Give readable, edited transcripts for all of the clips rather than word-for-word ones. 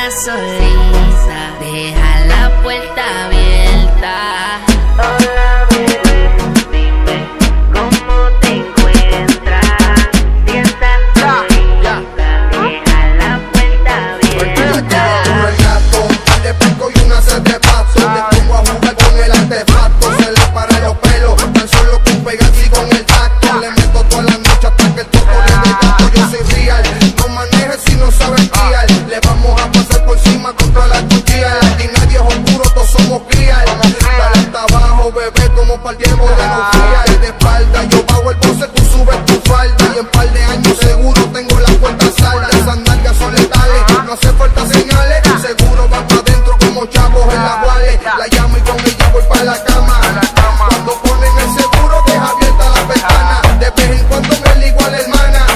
estás solita, deja la puerta abierta. Hola bebé, dime cómo te encuentras. Si estás solita, deja la puerta abierta. Como el gato, un par de pesco y una sed de paso. Te pongo a jugar con el artefacto, se le para los pelos, tan solo con pegarse y con el tacto. Le meto toda la noche hasta que el toco le dé gato. Yo soy real, no manejes si no sabes guiar. Le vamos a pasar por encima con todas las cuchillas. Aquí nadie es oscuro, todos somos crías. Dale hasta abajo, bebé, como para el tiempo de no fiar. De espalda, yo bajo el pose, tú subes tu falda. Y en par de años seguro tengo la cuenta salda. Esas nalgas son letales, no hace falta señales. Seguro va para adentro como chavos en la guale. La llamo y con ella voy para la cama. Cuando ponen el seguro, deja abierta la ventana. De vez en cuando me ligo a la hermana,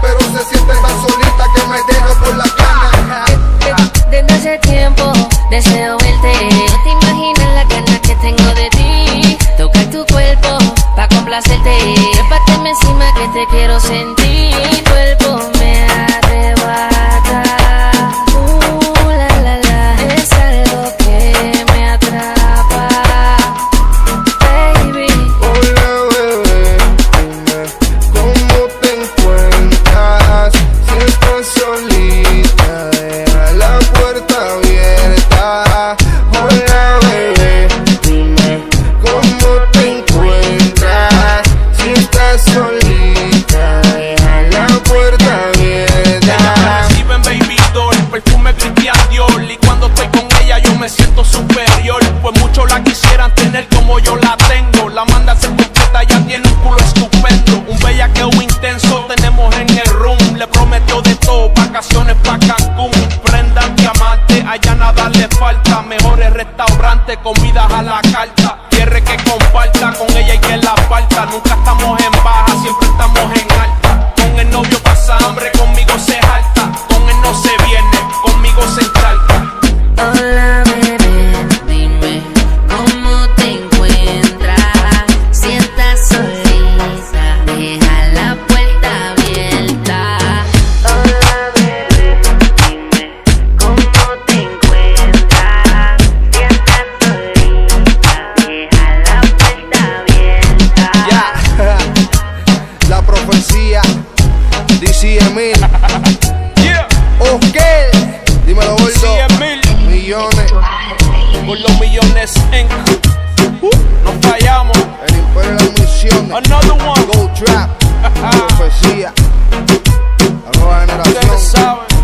pero se siente tan solita que me deja por la cama. Desde hace tiempo deseo verte. No te imaginas la ganas que tengo de ti. Tocar tu cuerpo pa' complacerte. Trépateme encima que te quiero sentir. Tu cuerpo me arrebata. La la, es algo que me atrapa, baby. Hola bebé, dime cómo te encuentras. Si estás solita, deja la puerta abierta. Hola bebé, dime cómo te encuentras. Si estás solita, deja la puerta abierta. Ella me recibe en Baby Doll, perfume Christian Dior. Y cuando estoy con ella yo me siento superior. Pues muchos la quisieran tener como yo la tengo. La manda a ser completa, ya tiene un culo estupendo. Un bellaqueo intenso tenemos en el room. Le prometió de todo, vacaciones pa' Cancún. Prenda, diamante, allá nada le falta. Mejores restaurantes, comidas a la carta. Quiere que comparta, con ella y que la falta. Nunca estamos en baja, siempre estamos en alta. Con el novio pasa hambre, conmigo se jalta. Con él no se viene, conmigo se encharca. Hola bebé, dime cómo te encuentras. Si estás solita, deja la puerta abierta. Hola bebé, dime cómo te encuentras. Si estás solita, deja la puerta abierta. Ya, la profecía, DC Emil, Yeah, Oscar, dímelo gordo, 100,000 millones, por los millones en no fallamos. el imperio de las misiones, Another one. Go Trap, profecía, la nueva Ustedes generación. saben.